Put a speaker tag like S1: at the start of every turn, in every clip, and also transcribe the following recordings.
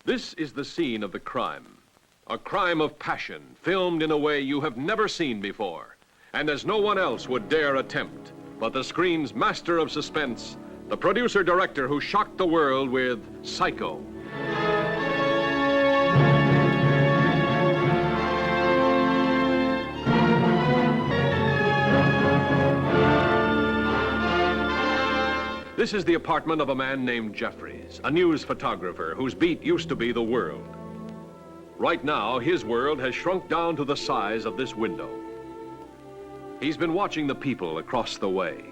S1: This is the scene of the crime. A crime of passion, filmed in a way you have never seen before, and as no one else would dare attempt, but the screen's master of suspense, the producer-director who shocked the world with Psycho. This is the apartment of a man named Jeffries, a news photographer whose beat used to be the world. Right now, his world has shrunk down to the size of this window. He's been watching the people across the way.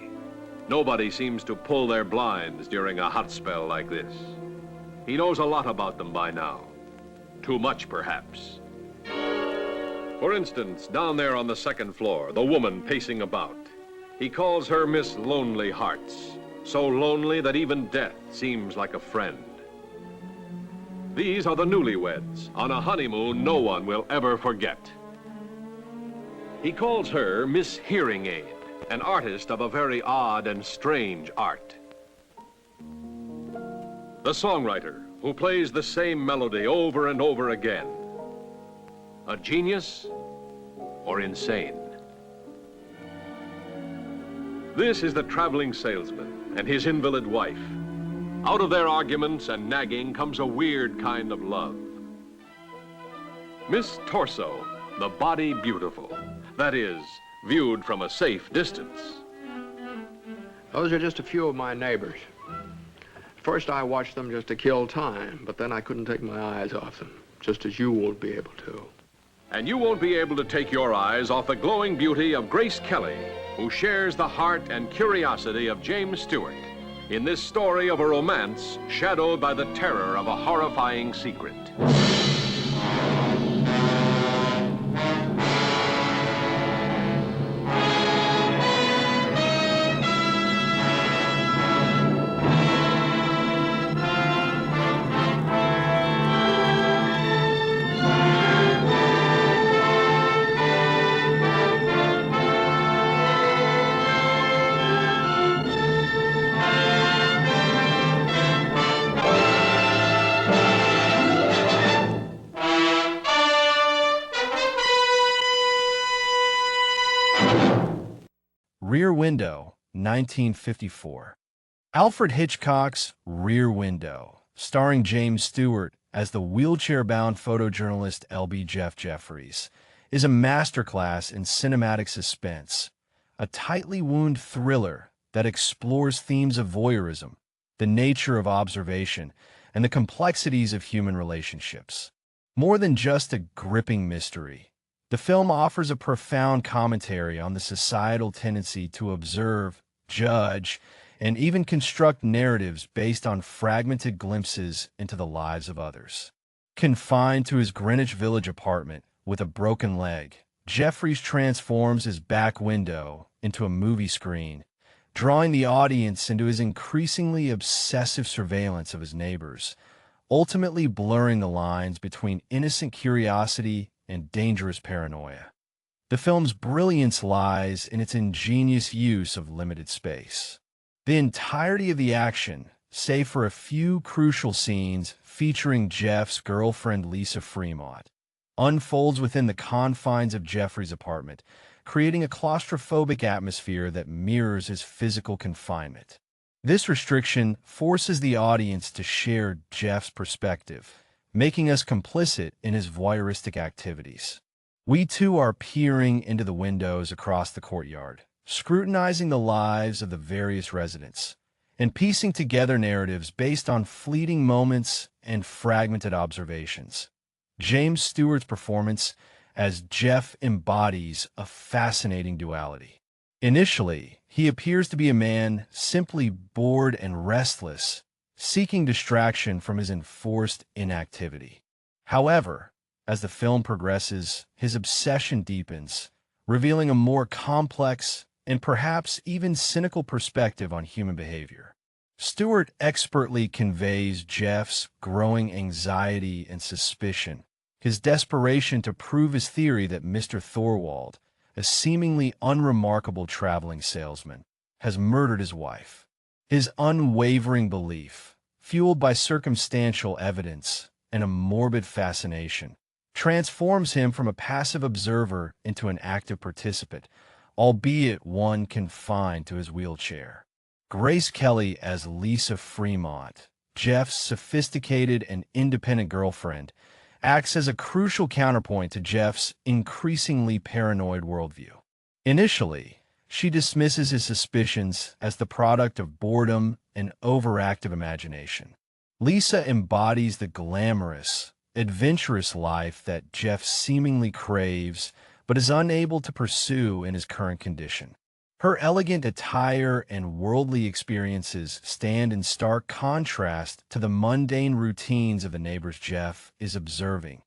S1: Nobody seems to pull their blinds during a hot spell like this. He knows a lot about them by now. Too much, perhaps. For instance, down there on the second floor, the woman pacing about. He calls her Miss Lonely Hearts. So lonely that even death seems like a friend. These are the newlyweds on a honeymoon no one will ever forget. He calls her Miss Hearing Aid, an artist of a very odd and strange art. The songwriter who plays the same melody over and over again. A genius or insane? This is the traveling salesman and his invalid wife. Out of their arguments and nagging comes a weird kind of love. Miss Torso, the body beautiful. That is, viewed from a safe distance.
S2: Those are just a few of my neighbors. First, I watched them just to kill time, but then I couldn't take my eyes off them, just as you won't be able to.
S1: And you won't be able to take your eyes off the glowing beauty of Grace Kelly, who shares the heart and curiosity of James Stewart in this story of a romance shadowed by the terror of a horrifying secret.
S3: Rear Window, 1954. Alfred Hitchcock's Rear Window, starring James Stewart as the wheelchair-bound photojournalist L.B. Jeffries, is a masterclass in cinematic suspense, a tightly wound thriller that explores themes of voyeurism, the nature of observation, and the complexities of human relationships. More than just a gripping mystery, the film offers a profound commentary on the societal tendency to observe, judge, and even construct narratives based on fragmented glimpses into the lives of others. Confined to his Greenwich Village apartment with a broken leg, Jeffries transforms his back window into a movie screen, drawing the audience into his increasingly obsessive surveillance of his neighbors, ultimately blurring the lines between innocent curiosity and dangerous paranoia. The film's brilliance lies in its ingenious use of limited space. The entirety of the action, save for a few crucial scenes featuring Jeff's girlfriend Lisa Fremont, unfolds within the confines of Jeffrey's apartment, creating a claustrophobic atmosphere that mirrors his physical confinement. This restriction forces the audience to share Jeff's perspective, making us complicit in his voyeuristic activities. We too are peering into the windows across the courtyard, scrutinizing the lives of the various residents, and piecing together narratives based on fleeting moments and fragmented observations. James Stewart's performance as Jeff embodies a fascinating duality. Initially, he appears to be a man simply bored and restless, seeking distraction from his enforced inactivity. However, as the film progresses, his obsession deepens, revealing a more complex and perhaps even cynical perspective on human behavior. Stewart expertly conveys Jeff's growing anxiety and suspicion, his desperation to prove his theory that Mr. Thorwald, a seemingly unremarkable traveling salesman, has murdered his wife. His unwavering belief, fueled by circumstantial evidence, and a morbid fascination, transforms him from a passive observer into an active participant, albeit one confined to his wheelchair. Grace Kelly as Lisa Fremont, Jeff's sophisticated and independent girlfriend, acts as a crucial counterpoint to Jeff's increasingly paranoid worldview. Initially, she dismisses his suspicions as the product of boredom and overactive imagination. Lisa embodies the glamorous, adventurous life that Jeff seemingly craves but is unable to pursue in his current condition. Her elegant attire and worldly experiences stand in stark contrast to the mundane routines of the neighbors Jeff is observing,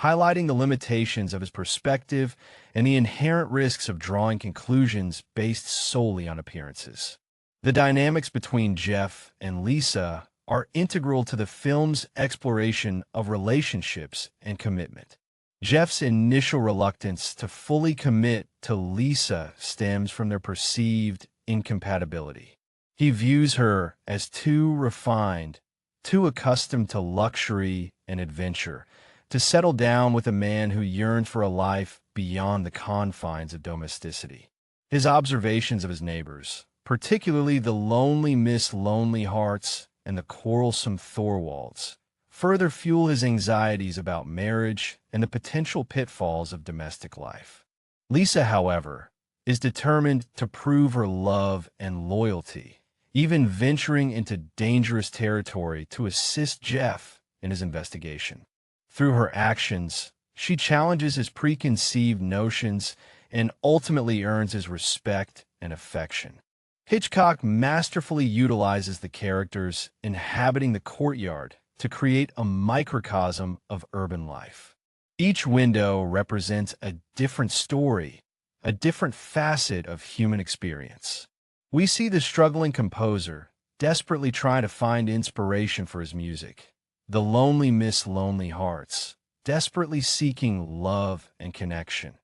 S3: highlighting the limitations of his perspective and the inherent risks of drawing conclusions based solely on appearances. The dynamics between Jeff and Lisa are integral to the film's exploration of relationships and commitment. Jeff's initial reluctance to fully commit to Lisa stems from their perceived incompatibility. He views her as too refined, too accustomed to luxury and adventure, to settle down with a man who yearns for a life beyond the confines of domesticity. His observations of his neighbors, particularly the lonely Miss Lonely Hearts and the quarrelsome Thorwalds, further fuel his anxieties about marriage and the potential pitfalls of domestic life. Lisa, however, is determined to prove her love and loyalty, even venturing into dangerous territory to assist Jeff in his investigation. Through her actions, she challenges his preconceived notions and ultimately earns his respect and affection. Hitchcock masterfully utilizes the characters inhabiting the courtyard to create a microcosm of urban life. Each window represents a different story, a different facet of human experience. We see the struggling composer desperately trying to find inspiration for his music, the lonely Miss Lonely Hearts desperately seeking love and connection,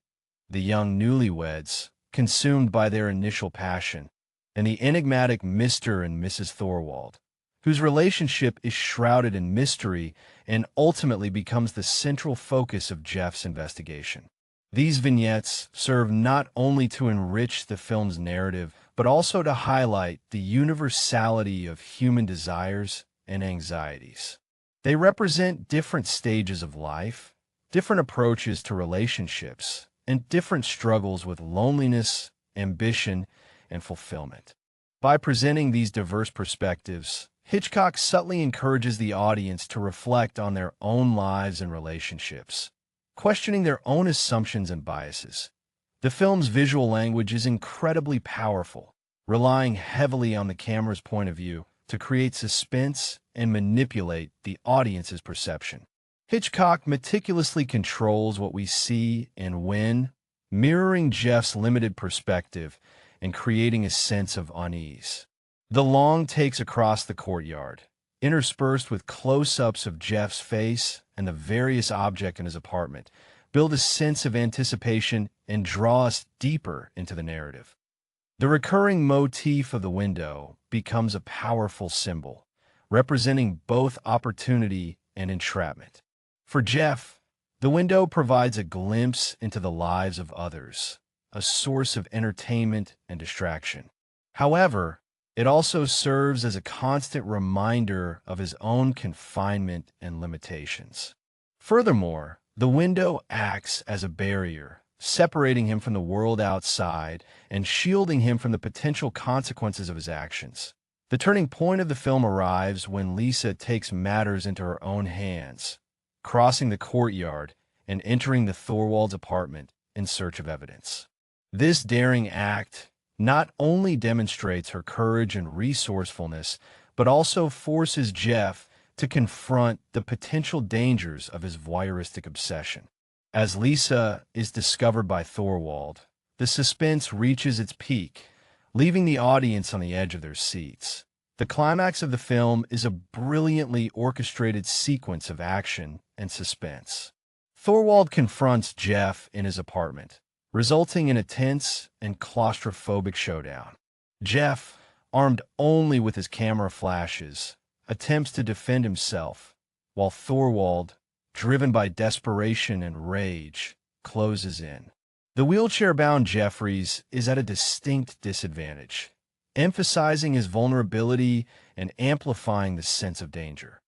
S3: the young newlyweds consumed by their initial passion, and the enigmatic Mr. and Mrs. Thorwald, whose relationship is shrouded in mystery and ultimately becomes the central focus of Jeff's investigation. These vignettes serve not only to enrich the film's narrative, but also to highlight the universality of human desires and anxieties. They represent different stages of life, different approaches to relationships, and different struggles with loneliness, ambition, and fulfillment. By presenting these diverse perspectives, Hitchcock subtly encourages the audience to reflect on their own lives and relationships, questioning their own assumptions and biases. The film's visual language is incredibly powerful, relying heavily on the camera's point of view to create suspense and manipulate the audience's perception. Hitchcock meticulously controls what we see and when, mirroring Jeff's limited perspective and creating a sense of unease. The long takes across the courtyard, interspersed with close-ups of Jeff's face and the various objects in his apartment, build a sense of anticipation and draw us deeper into the narrative. The recurring motif of the window becomes a powerful symbol, representing both opportunity and entrapment. For Jeff, the window provides a glimpse into the lives of others, a source of entertainment and distraction. However, it also serves as a constant reminder of his own confinement and limitations. Furthermore, the window acts as a barrier, separating him from the world outside and shielding him from the potential consequences of his actions. The turning point of the film arrives when Lisa takes matters into her own hands, crossing the courtyard and entering the Thorwald's apartment in search of evidence. This daring act not only demonstrates her courage and resourcefulness, but also forces Jeff to confront the potential dangers of his voyeuristic obsession. As Lisa is discovered by Thorwald, the suspense reaches its peak, leaving the audience on the edge of their seats. The climax of the film is a brilliantly orchestrated sequence of action and suspense. Thorwald confronts Jeff in his apartment, resulting in a tense and claustrophobic showdown. Jeff, armed only with his camera flashes, attempts to defend himself, while Thorwald, driven by desperation and rage, closes in. The wheelchair-bound Jeffries is at a distinct disadvantage, emphasizing his vulnerability and amplifying the sense of danger.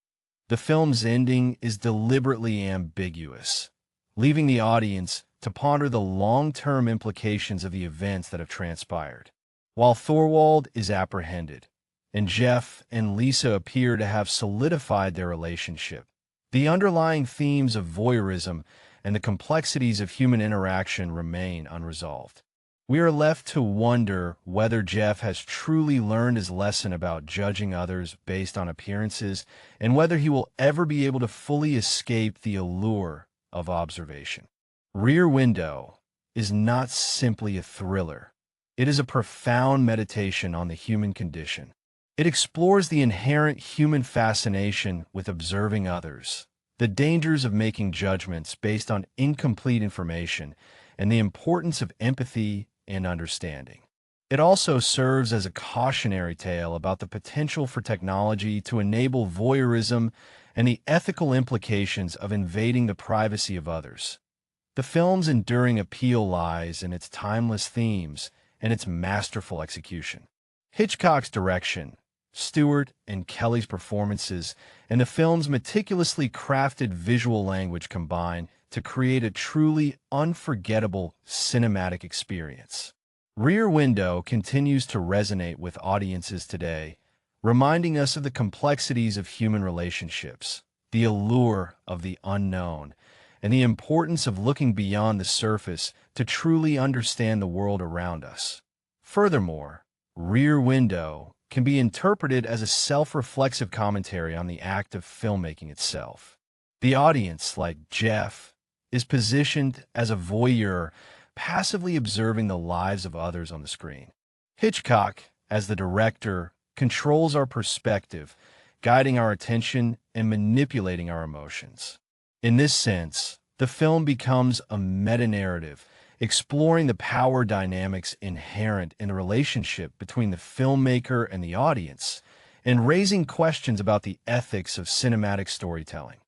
S3: The film's ending is deliberately ambiguous, leaving the audience to ponder the long-term implications of the events that have transpired. While Thorwald is apprehended, and Jeff and Lisa appear to have solidified their relationship, the underlying themes of voyeurism and the complexities of human interaction remain unresolved. We are left to wonder whether Jeff has truly learned his lesson about judging others based on appearances and whether he will ever be able to fully escape the allure of observation. Rear Window is not simply a thriller. It is a profound meditation on the human condition. It explores the inherent human fascination with observing others, the dangers of making judgments based on incomplete information, and the importance of empathy and understanding. It also serves as a cautionary tale about the potential for technology to enable voyeurism and the ethical implications of invading the privacy of others. The film's enduring appeal lies in its timeless themes and its masterful execution. Hitchcock's direction, Stewart and Kelly's performances, and the film's meticulously crafted visual language combine to create a truly unforgettable cinematic experience. Rear Window continues to resonate with audiences today, reminding us of the complexities of human relationships, the allure of the unknown, and the importance of looking beyond the surface to truly understand the world around us. Furthermore, Rear Window can be interpreted as a self-reflexive commentary on the act of filmmaking itself. The audience, like Jeff, is positioned as a voyeur, passively observing the lives of others on the screen. Hitchcock, as the director, controls our perspective, guiding our attention and manipulating our emotions. In this sense, the film becomes a meta-narrative, exploring the power dynamics inherent in the relationship between the filmmaker and the audience, and raising questions about the ethics of cinematic storytelling.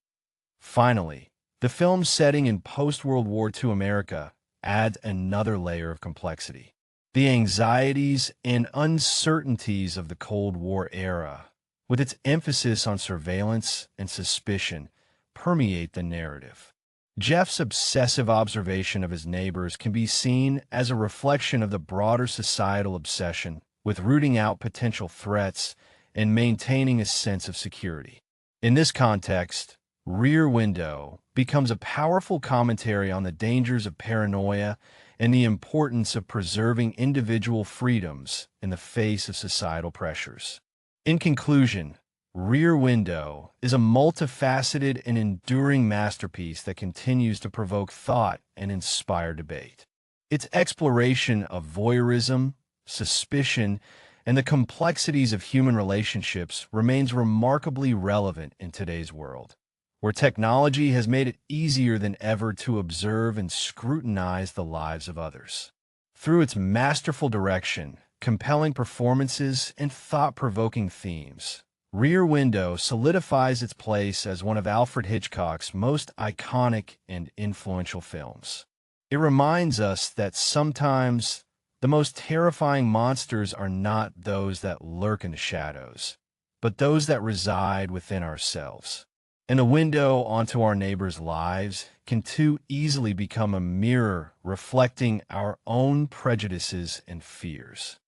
S3: Finally, the film's setting in post-World War II America adds another layer of complexity. The anxieties and uncertainties of the Cold War era, with its emphasis on surveillance and suspicion, permeate the narrative. Jeff's obsessive observation of his neighbors can be seen as a reflection of the broader societal obsession with rooting out potential threats and maintaining a sense of security. In this context, Rear Window becomes a powerful commentary on the dangers of paranoia and the importance of preserving individual freedoms in the face of societal pressures. In conclusion, Rear Window is a multifaceted and enduring masterpiece that continues to provoke thought and inspire debate. Its exploration of voyeurism, suspicion, and the complexities of human relationships remains remarkably relevant in today's world, where technology has made it easier than ever to observe and scrutinize the lives of others. Through its masterful direction, compelling performances, and thought-provoking themes, Rear Window solidifies its place as one of Alfred Hitchcock's most iconic and influential films. It reminds us that sometimes the most terrifying monsters are not those that lurk in the shadows, but those that reside within ourselves. And a window onto our neighbors' lives can too easily become a mirror reflecting our own prejudices and fears.